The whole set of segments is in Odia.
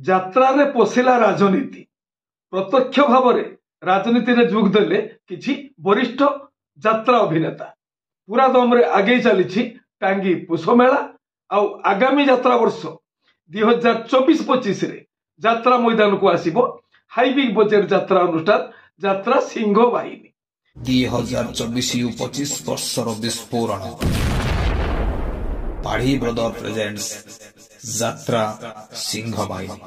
ଯାତ୍ରାରେ ପଶିଲା ରାଜନୀତି। ପ୍ରତ୍ୟକ୍ଷ ଭାବରେ ରାଜନୀତିରେ ଯୋଗ ଦେଲେ କିଛି ବରିଷ୍ଠ ଯାତ୍ରା ଅଭିନେତା। ପୁରା ଦମରେ ଆଗେଇ ଚାଲିଛି ଟାଙ୍ଗୀ ପୁଷ ମେଳା। ଆଉ ଆଗାମୀ ଯାତ୍ରା ବର୍ଷ 2024-25 ଯାତ୍ରା ମଇଦାନକୁ ଆସିବ ହାଇବିଗ ବଜେଟ ଯାତ୍ରା ଅନୁଷ୍ଠାନ ଯାତ୍ରା ସିଂହ ବାହିନୀ। 2024-25 ବର୍ଷର ବିସ୍ଫୋରଣ। ପାଢ଼ୀ ବ୍ରଦର ପ୍ରେଜେଣ୍ଟସ୍ ଯାତ୍ରା ସିଂହ ବାହିନୀ।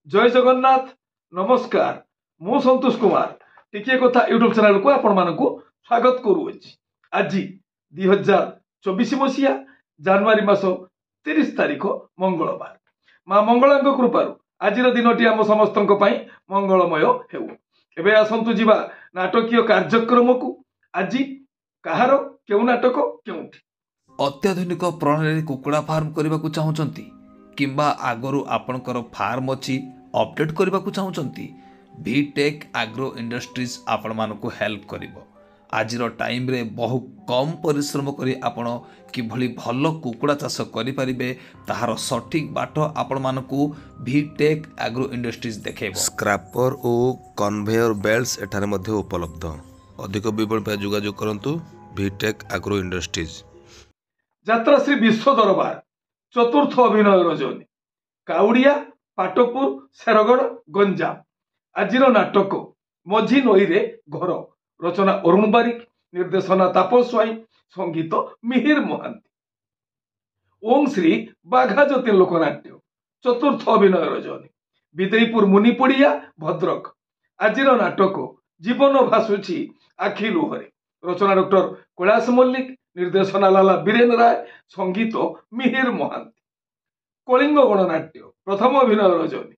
ଜୟ ଜଗନ୍ନାଥ, ନମସ୍କାର। ମୁଁ ସନ୍ତୋଷ କୁମାର ଟିକିଏ କଥା ୟୁଟ୍ୟୁବ ଚ୍ୟାନେଲକୁ ଆପଣମାନଙ୍କୁ ସ୍ୱାଗତ କରୁଅଛି। ଆଜି 2024 ମସିହା ଜାନୁଆରୀ ମାସ 30 ତାରିଖ ମଙ୍ଗଳବାର। ମା ମଙ୍ଗଳାଙ୍କ କୃପାରୁ ଆଜିର ଦିନଟି ଆମ ସମସ୍ତଙ୍କ ପାଇଁ ମଙ୍ଗଳମୟ ହେଉ। ଏବେ ଆସନ୍ତୁ ଯିବା ନାଟକୀୟ କାର୍ଯ୍ୟକ୍ରମକୁ। ଆଜି କାହାର କେଉଁ ନାଟକ କେଉଁଠି? ଅତ୍ୟାଧୁନିକ ପ୍ରଣାଳୀରେ କୁକୁଡ଼ା ଫାର୍ମ କରିବାକୁ ଚାହୁଁଛନ୍ତି କିମ୍ବା ଆଗରୁ ଆପଣଙ୍କର ଫାର୍ମ ଅଛି ଅପଡେଟ୍ କରିବାକୁ ଚାହୁଁଛନ୍ତି, ଭିଟେକ୍ ଆଗ୍ରୋ ଇଣ୍ଡଷ୍ଟ୍ରିଜ୍ ଆପଣମାନଙ୍କୁ ହେଲ୍ପ କରିବ। ଆଜିର ଟାଇମ୍ରେ ବହୁ କମ୍ ପରିଶ୍ରମ କରି ଆପଣ କିଭଳି ଭଲ କୁକୁଡ଼ା ଚାଷ କରିପାରିବେ ତାହାର ସଠିକ୍ ବାଟ ଆପଣମାନଙ୍କୁ ଭିଟେକ୍ ଆଗ୍ରୋ ଇଣ୍ଡଷ୍ଟ୍ରିଜ୍ ଦେଖାଇବ। ସ୍କ୍ରାପର ଓ କନଭେୟର ବେଲ୍ଟସ୍ ଏଠାରେ ମଧ୍ୟ ଉପଲବ୍ଧ। ଅଧିକ ବିବରଣୀ ପାଇଁ ଯୋଗାଯୋଗ କରନ୍ତୁ ଭିଟେକ୍ ଆଗ୍ରୋ ଇଣ୍ଡଷ୍ଟ୍ରିଜ୍। ଯାତ୍ରା ଶ୍ରୀ ବିଶ୍ୱ ଦରବାର ଚତୁର୍ଥ ଅଭିନୟ ରଜନୀ, କାଉଡ଼ିଆ, ପାଟପୁର, ଶେରଗଡ଼, ଗଞ୍ଜାମ। ଆଜିର ନାଟକ ମଝି ନଈରେ ଘର। ରଚନା ଅରୁଣ ବାରିକ, ନିର୍ଦ୍ଦେଶନା ତାପସ ସ୍ୱାଇଁ, ସଙ୍ଗୀତ ମିହିର ମହାନ୍ତି। ଓଂ ଶ୍ରୀ ବାଘାଯତୀନ ଲୋକନାଟ୍ୟ ଚତୁର୍ଥ ଅଭିନୟ ରଜନୀ, ବିଦେଇପୁର ମୁନିପଡ଼ିଆ, ଭଦ୍ରକ। ଆଜିର ନାଟକ ଜୀବନ ଭାସୁଛି ଆଖି ଲୁହରେ। ରଚନା ଡକ୍ଟର କୈଳାସ ମଲ୍ଲିକ, ନିର୍ଦ୍ଦେଶନା ଲାଲା ବୀରେନ ରାୟ, ସଙ୍ଗୀତ ମିହିର ମହାନ୍ତି। କଳିଙ୍ଗ ଗଣନାଟ୍ୟ ପ୍ରଥମ ଅଭିନୟ ରଜନୀ,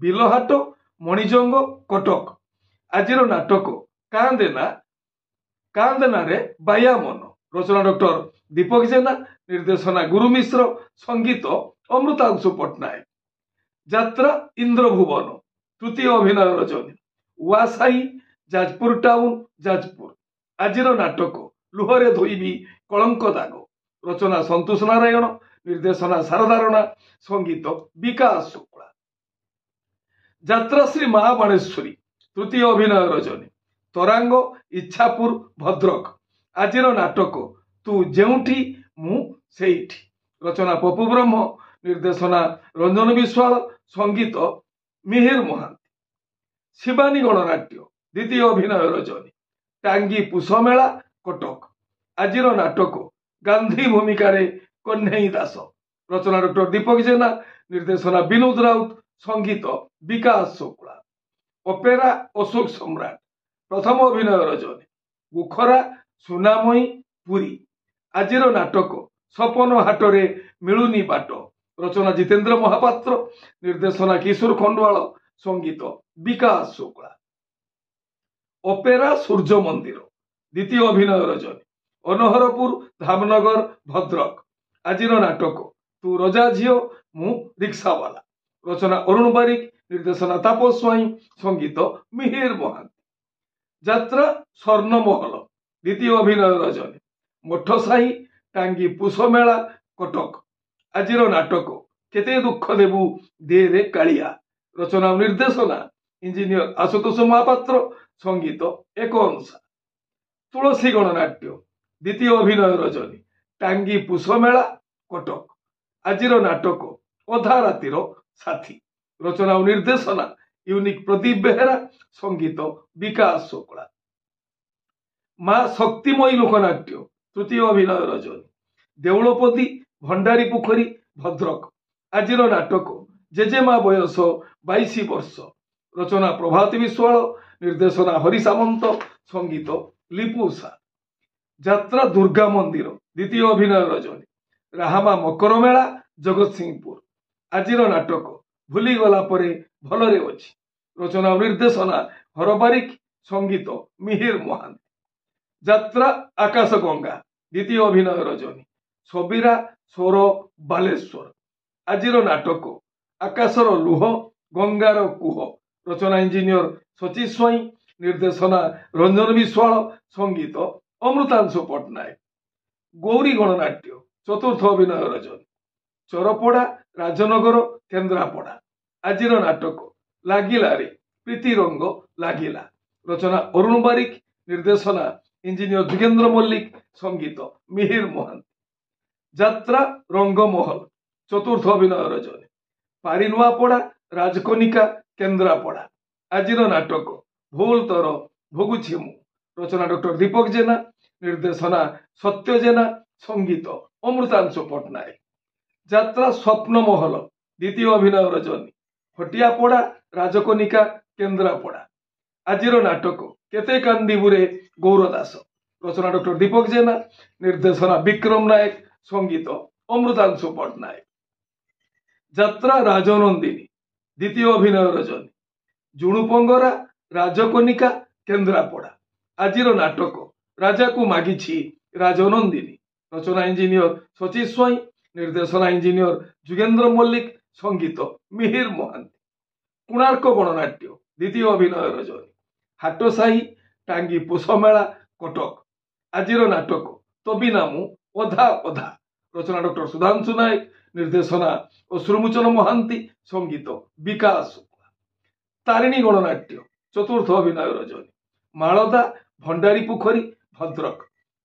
ବିଲହାଟ, ମଣିଜଙ୍ଗ, କଟକ। ଆଜିର ନାଟକ କାନ୍ଦେନାରେ ବାୟା ମନ। ରଚନା ଡକ୍ଟର ଦୀପକ ଜେନା, ନିର୍ଦ୍ଦେଶନା ଗୁରୁ ମିଶ୍ର, ସଙ୍ଗୀତ ଅମୃତାଂଶୁ ପଟ୍ଟନାୟକ। ଯାତ୍ରା ଇନ୍ଦ୍ରଭୁବନ ତୃତୀୟ ଅଭିନୟ ରଜନୀ, ଉଆସାହି, ଯାଜପୁର ଟାଉନ, ଯାଜପୁର। ଆଜିର ନାଟକ ଲୁହରେ ଧୋଇବି କଳଙ୍କ ଦାଗ। ରଚନା ସନ୍ତୋଷ ନାରାୟଣ, ନିର୍ଦ୍ଦେଶନା ଶାରଦା ରଣା, ସଙ୍ଗୀତ ବିକାଶ ଶୁକ୍ଳା। ଯାତ୍ରା ଶ୍ରୀ ମା ବାଣେଶ୍ୱରୀ ତୃତୀୟ ଅଭିନୟ ରଜନୀ, ତରାଙ୍ଗ, ଇଚ୍ଛାପୁର, ଭଦ୍ରକ। ଆଜିର ନାଟକ ତୁ ଯେଉଁଠି ମୁଁ ସେଇଠି। ରଚନା ପପୁ ବ୍ରହ୍ମ, ନିର୍ଦ୍ଦେଶନା ରଞ୍ଜନ ବିଶ୍ୱାଳ, ସଙ୍ଗୀତ ମିହିର ମହାନ୍ତି। ଶିବାନୀ ଗଣନାଟ୍ୟ ଦ୍ୱିତୀୟ ଅଭିନୟ ରଜନୀ, ଟାଙ୍ଗୀ ପୁଷ ମେଳା, କଟକ। ଆଜିର ନାଟକ ଗାନ୍ଧୀ ଭୂମିକାରେ କହ୍ନେଇ ଦାସ। ରଚନା ଡକ୍ଟର ଦୀପକ ଜେନା, ନିର୍ଦ୍ଦେଶନା ବିନୋଦ ରାଉତ, ସଙ୍ଗୀତ ବିକାଶ ଶୁକ୍ଳା। ଅପେରା ଅଶୋକ ସମ୍ରାଟ ପ୍ରଥମ ଅଭିନୟ ରଜନୀ, ବୁଖରା, ସୁନାମୟୀ, ପୁରୀ। ଆଜିର ନାଟକ ସପନ ହାଟରେ ମିଳୁନି ବାଟ। ରଚନା ଜିତେନ୍ଦ୍ର ମହାପାତ୍ର, ନିର୍ଦ୍ଦେଶନା କିଶୋର ଖଣ୍ଡୁଆଳ, ସଙ୍ଗୀତ ବିକାଶ ଶୁକ୍ଳା। ଅପେରା ସୂର୍ଯ୍ୟ ମନ୍ଦିର ଦ୍ୱିତୀୟ ଅଭିନୟ ରଜନୀ, ଅନହରପୁର, ଧାମନଗର, ଭଦ୍ରକ। ଆଜିର ନାଟକ ତୁ ରଜା ଝିଅ ମୁଁ ରିକ୍ସାବାଲା। ରଚନା ଅରୁଣ ବାରିକ, ନିର୍ଦ୍ଦେଶନା ତାପସ ସ୍ୱାଇଁ, ସଙ୍ଗୀତ ମିହିର ମହାନ୍ତି। ଯାତ୍ରା ସ୍ୱର୍ଣ୍ଣମହଲ ଦ୍ୱିତୀୟ ଅଭିନୟ ରଜନୀ, ମଠସାହି, ଟାଙ୍ଗୀ ପୁଷ ମେଳା, କଟକ। ଆଜିର ନାଟକ କେତେ ଦୁଃଖ ଦେବୁ ଦେରେ କାଳିଆ। ରଚନା ଓ ନିର୍ଦ୍ଦେଶନା ଇଞ୍ଜିନିୟର ଆଶୁତୋଷ ମହାପାତ୍ର, ସଙ୍ଗୀତ ଏକ ଅନୁସାର। ତୁଳସୀ ଗଣନାଟ୍ୟ ଦ୍ୱିତୀୟ ଅଭିନୟ ରଜନୀ, ଟାଙ୍ଗୀ ପୁଷ ମେଳା, କଟକ। ଆଜିର ନାଟକ ଅଧା ରାତିର ସାଥୀ। ରଚନା ଓ ନିର୍ଦ୍ଦେଶନା ୟୁନିକ୍ ପ୍ରଦୀପ ବେହେରା, ସଙ୍ଗୀତ ବିକାଶ ଶୁକ୍ଳା। ମା ଶକ୍ତିମୟୀ ଲୋକନାଟ୍ୟ ତୃତୀୟ ଅଭିନୟ ରଜନୀ, ଦେଉଳପଦୀ, ଭଣ୍ଡାରୀ ପୋଖରୀ, ଭଦ୍ରକ। ଆଜିର ନାଟକ ଜେଜେମା ବୟସ 22 ବର୍ଷ। ରଚନା ପ୍ରଭାତୀ ବିଶ୍ୱାଳ, ନିର୍ଦ୍ଦେଶନା ହରି ସାମନ୍ତ, ସଙ୍ଗୀତ ଲିପୁ ସା। ଯାତ୍ରା ଦୁର୍ଗା ମନ୍ଦିର ଦ୍ୱିତୀୟ ଅଭିନୟ ରଜନୀ, ରାହାମା ମକର ମେଳା, ଜଗତସିଂହପୁର। ଆଜିର ନାଟକ ଭୁଲିଗଲା ପରେ ଭଲରେ ଅଛି। ରଚନା ଓ ନିର୍ଦ୍ଦେଶନା ହର ବାରିକ, ସଙ୍ଗୀତ ମିହିର ମହାନ୍ତି। ଯାତ୍ରା ଆକାଶ ଗଙ୍ଗା ଦ୍ୱିତୀୟ ଅଭିନୟ ରଜନୀ, ସବିରା, ସ୍ୱର, ବାଲେଶ୍ୱର। ଆଜିର ନାଟକ ଆକାଶର ଲୁହ, ଗଙ୍ଗାର କୁହ। ରଚନା ଇଞ୍ଜିନିୟର ସଚିଶ ସ୍ୱାଇଁ, ନିର୍ଦ୍ଦେଶନା ରଞ୍ଜନ ବିଶ୍ୱାଳ, ସଙ୍ଗୀତ ଅମୃତାଂଶୁ ପଟ୍ଟନାୟକ। ଗୌରୀ ଗଣନାଟ୍ୟ ଚତୁର୍ଥ ଅଭିନୟ ରଜନୀ। ଚରପଡ଼ା ରାଜନଗର କେନ୍ଦ୍ରାପଡ଼ା। ଆଜିର ନାଟକ ଲାଗିଲାରେ ପ୍ରୀତି ରଙ୍ଗ ଲାଗିଲା। ରଚନା ଅରୁଣ ବାରିକ, ନିର୍ଦ୍ଦେଶନା ଇଞ୍ଜିନିୟର ଯୁଗେନ୍ଦ୍ର ମଲ୍ଲିକ, ସଙ୍ଗୀତ ମିହିର ମହାନ୍ତି। ଯାତ୍ରା ରଙ୍ଗମହଲ ଚତୁର୍ଥ ଅଭିନୟ ରଜନୀ। ପାରିନୁଆପଡ଼ା ରାଜକନିକା କେନ୍ଦ୍ରାପଡ଼ା। ଆଜିର ନାଟକ ଭୁଲ ତୋର ଭୋଗୁଛି ମୁଁ। ରଚନା ଡକ୍ଟର ଦୀପକ ଜେନା, ନିର୍ଦ୍ଦେଶନା ସତ୍ୟ ଜେନା, ସଙ୍ଗୀତ ଅମୃତାଂଶୁ ପଟ୍ଟନାୟକ। ଯାତ୍ରା ସ୍ୱପ୍ନମହଲ ଦ୍ୱିତୀୟ ଅଭିନୟ ରଜନୀ। ହଟିଆପଡ଼ା ରାଜକନିକା କେନ୍ଦ୍ରାପଡ଼ା। ଆଜିର ନାଟକ କେତେ କାନ୍ଦିବୁରେ ଗୌର ଦାସ। ରଚନା ଡକ୍ଟର ଦୀପକ ଜେନା, ନିର୍ଦ୍ଦେଶନା ବିକ୍ରମ ନାୟକ, ସଙ୍ଗୀତ ଅମୃତାଂଶୁ ପଟ୍ଟନାୟକ। ଯାତ୍ରା ରାଜନନ୍ଦିନୀ ଦ୍ୱିତୀୟ ଅଭିନୟ ରଜନୀ। ଜୁଣୁପଙ୍ଗରା ରାଜକନିକା କେନ୍ଦ୍ରାପଡ଼ା। ଆଜିର ନାଟକ ରାଜାକୁ ମାଗିଛି ରାଜନନ୍ଦିନୀ। ରଚନା ଇଞ୍ଜିନିୟର ସଚିଶ ସ୍ୱାଇଁ, ନିର୍ଦ୍ଦେଶନା ଇଞ୍ଜିନିୟର ଯୁଗେନ୍ଦ୍ର ମଲ୍ଲିକ, ସଙ୍ଗୀତ ମିହିର ମହାନ୍ତି। କୋଣାର୍କ ଗଣନାଟ୍ୟ ଦ୍ୱିତୀୟ ଅଭିନୟ ରଜନୀ। ହାଟସାହି ଟାଙ୍ଗୀ ପୋଷମେଳା କଟକ। ଆଜିର ନାଟକ ତବିନାମୁ ଅଧା ଅଧା। ରଚନା ଡକ୍ଟର ସୁଧାଂଶୁ ନାୟକ, ନିର୍ଦ୍ଦେଶନା ଅଶ୍ରୁମୋଚନ ମହାନ୍ତି, ସଙ୍ଗୀତ ବିକାଶ ଶୁକ୍ଲା। ତାରିଣୀ ଗଣନାଟ୍ୟ ଚତୁର୍ଥ ଅଭିନୟ ରଜନୀ। ମାଳଦା ଭଣ୍ଡାରୀ ପୋଖରୀ ଭଦ୍ରକ।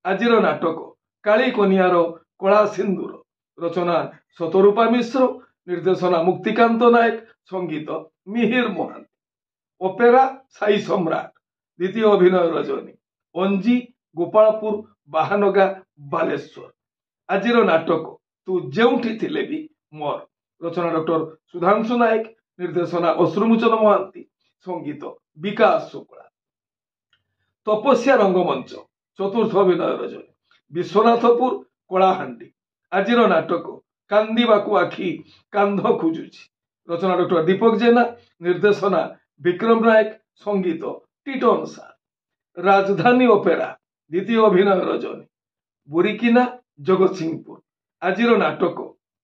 ଆଜିର ନାଟକ କାଳୀ କନିଆର କଳା ସିନ୍ଦୁର। ରଚନା ଶତରୂପା ମିଶ୍ର, ନିର୍ଦ୍ଦେଶନା ମୁକ୍ତିକାନ୍ତ ନାୟକ, ସଙ୍ଗୀତ ମିହିର ମହାନ୍ତି। ଅପେରା ସାଇ ସମ୍ରାଟ ଦ୍ୱିତୀୟ ଅଭିନୟ ରଜନୀ। ଅଞ୍ଜି ଗୋପାଳପୁର ବାହାନଗା ବାଲେଶ୍ୱର। ଆଜିର ନାଟକ ତୁ ଯେଉଁଠି ଥିଲେ ବି ମୋର। ରଚନା ଡକ୍ଟର ସୁଧାଂଶୁ ନାୟକ, ନିର୍ଦ୍ଦେଶନା ଅଶ୍ରୁମୋଚନ ମହାନ୍ତି, ସଙ୍ଗୀତ ବିକାଶ ଶୁକ୍ଲା। ତପସ୍ୟା ରଙ୍ଗମଞ୍ଚ ଚତୁର୍ଥ ଅଭିନୟ ରଜନୀ। ବିଶ୍ୱନାଥପୁର କଳାହାଣ୍ଡି। ଆଜିର ନାଟକ କାନ୍ଦିବାକୁ ଆଖି କାନ୍ଧ ଖୋଜୁଛି। ରଚନା ଡକ୍ଟର ଦୀପକ ଜେନା, ନିର୍ଦ୍ଦେଶନା ବିକ୍ରମ ନାୟକ, ସଙ୍ଗୀତ ଟିଟନ ସାର। ରାଜଧାନୀ ଅପେରା ଦ୍ୱିତୀୟ ଅଭିନୟ ରଜନୀ। ବୁରିକିନା ଜଗତସିଂହପୁର। ଆଜିର ନାଟକ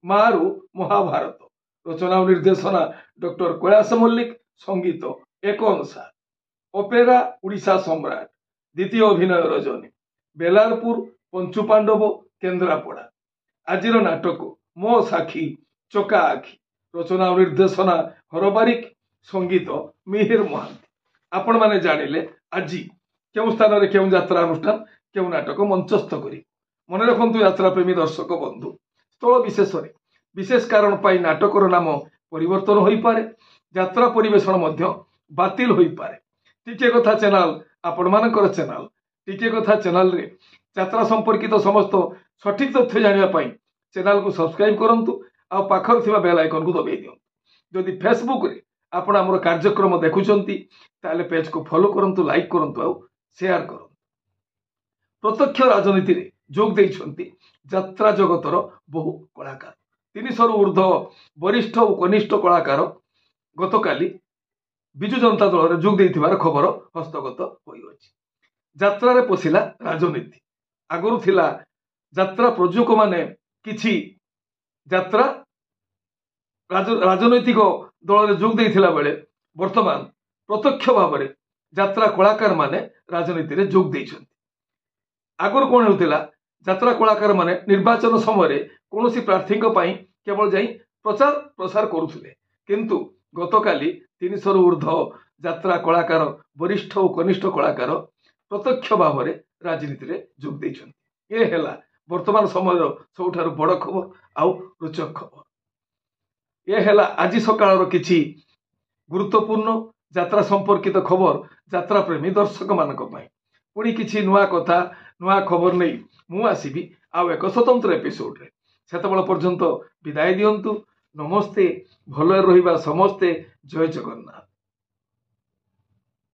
ମାରୁ ମହାଭାରତ। ରଚନା ଓ ନିର୍ଦ୍ଦେଶନା ଡକ୍ଟର କୈଳାସ ମଲ୍ଲିକ, ସଙ୍ଗୀତ ଏକ ଅନୁସାର। ଅପେରା ଓଡ଼ିଶା ସମ୍ରାଟ ଦ୍ୱିତୀୟ ଅଭିନୟ ରଜନୀ। ବେଲାରପୁର ପଞ୍ଚୁପାଣ୍ଡବ କେନ୍ଦ୍ରାପଡ଼ା। ଆଜିର ନାଟକ ମୋ ସାକ୍ଷୀ ଚକା ଆଖି। ରଚନା ଓ ନିର୍ଦ୍ଦେଶନା ହରବାରିକ, ସଙ୍ଗୀତ ମିହିର ମହାନ୍ତି। ଆପଣମାନେ ଜାଣିଲେ ଆଜି କେଉଁ ସ୍ଥାନରେ କେଉଁ ଯାତ୍ରା ଅନୁଷ୍ଠାନ କେଉଁ ନାଟକ ମଞ୍ଚସ୍ଥ କରିବ। ମନେ ରଖନ୍ତୁ ଯାତ୍ରାପ୍ରେମୀ ଦର୍ଶକ ବନ୍ଧୁ, ସ୍ଥଳ ବିଶେଷରେ ବିଶେଷ କାରଣ ପାଇଁ ନାଟକର ନାମ ପରିବର୍ତ୍ତନ ହୋଇପାରେ, ଯାତ୍ରା ପରିବେଷଣ ମଧ୍ୟ ବାତିଲ ହୋଇପାରେ। ଟିକେ କଥା ଚ୍ୟାନେଲ ଆପଣମାନଙ୍କର ଚ୍ୟାନେଲ। ଟିକେ କଥା ଚ୍ୟାନେଲରେ ଯାତ୍ରା ସମ୍ପର୍କିତ ସମସ୍ତ ସଠିକ ତଥ୍ୟ ଜାଣିବା ପାଇଁ ଚ୍ୟାନେଲକୁ ସବସ୍କ୍ରାଇବ କରନ୍ତୁ ଆଉ ପାଖରେ ଥିବା ବେଲ୍ ଆଇକନକୁ ଦବାଇ ଦିଅନ୍ତୁ। ଯଦି ଫେସବୁକରେ ଆପଣ ଆମର କାର୍ଯ୍ୟକ୍ରମ ଦେଖୁଛନ୍ତି ତାହେଲେ ପେଜକୁ ଫଲୋ କରନ୍ତୁ, ଲାଇକ୍ କରନ୍ତୁ ଆଉ ସେୟାର କରନ୍ତୁ। ପ୍ରତ୍ୟକ୍ଷ ରାଜନୀତିରେ ଯୋଗ ଦେଇଛନ୍ତି ଯାତ୍ରା ଜଗତର ବହୁ କଳାକାର। 300ରୁ ଉର୍ଦ୍ଧ୍ୱ ବରିଷ୍ଠ ଓ କନିଷ୍ଠ କଳାକାର ଗତକାଲି ବିଜୁ ଜନତା ଦଳରେ ଯୋଗ ଦେଇଥିବାର ଖବର ହସ୍ତଗତ ହୋଇଅଛି। ଯାତ୍ରାରେ ପଶିଲା ରାଜନୀତି। ଆଗରୁ ଥିଲା ଯାତ୍ରା ପ୍ରଯୋଜକ ମାନେ କିଛି ଯାତ୍ରା ରାଜନୈତିକ ଦଳରେ ଯୋଗ ଦେଇଥିଲା ବେଳେ ବର୍ତ୍ତମାନ ପ୍ରତ୍ୟକ୍ଷ ଭାବରେ ଯାତ୍ରା କଳାକାର ମାନେ ରାଜନୀତିରେ ଯୋଗ ଦେଇଛନ୍ତି। ଆଗରୁ କ'ଣ ହେଉଥିଲା, ଯାତ୍ରା କଳାକାର ମାନେ ନିର୍ବାଚନ ସମୟରେ କୌଣସି ପ୍ରାର୍ଥୀଙ୍କ ପାଇଁ କେବଳ ଯାଇ ପ୍ରଚାର ପ୍ରସାର କରୁଥିଲେ, କିନ୍ତୁ ଗତକାଲି 300ରୁ ଉର୍ଦ୍ଧ୍ୱ ଯାତ୍ରା କଳାକାର, ବରିଷ୍ଠ ଓ କନିଷ୍ଠ କଳାକାର ପ୍ରତ୍ୟକ୍ଷ ଭାବରେ ରାଜନୀତିରେ ଯୋଗ ଦେଇଛନ୍ତି। ଏ ହେଲା ବର୍ତ୍ତମାନ ସମୟର ସବୁଠାରୁ ବଡ଼ ଖବର ଆଉ ରୋଚକ ଖବର। ଏ ହେଲା ଆଜି ସକାଳର କିଛି ଗୁରୁତ୍ୱପୂର୍ଣ୍ଣ ଯାତ୍ରା ସମ୍ପର୍କିତ ଖବର ଯାତ୍ରାପ୍ରେମୀ ଦର୍ଶକମାନଙ୍କ ପାଇଁ। ପୁଣି କିଛି ନୂଆ କଥା, ନୂଆ ଖବର ନେଇ ମୁଁ ଆସିବି ଆଉ ଏକ ସ୍ୱତନ୍ତ୍ର ଏପିସୋଡରେ। ସେତେବେଳେ ପର୍ଯ୍ୟନ୍ତ ବିଦାୟ ଦିଅନ୍ତୁ। ନମସ୍ତେ, ଭଲରେ ରହିବା ସମସ୍ତେ। ଜୟ ଜଗନ୍ନାଥ।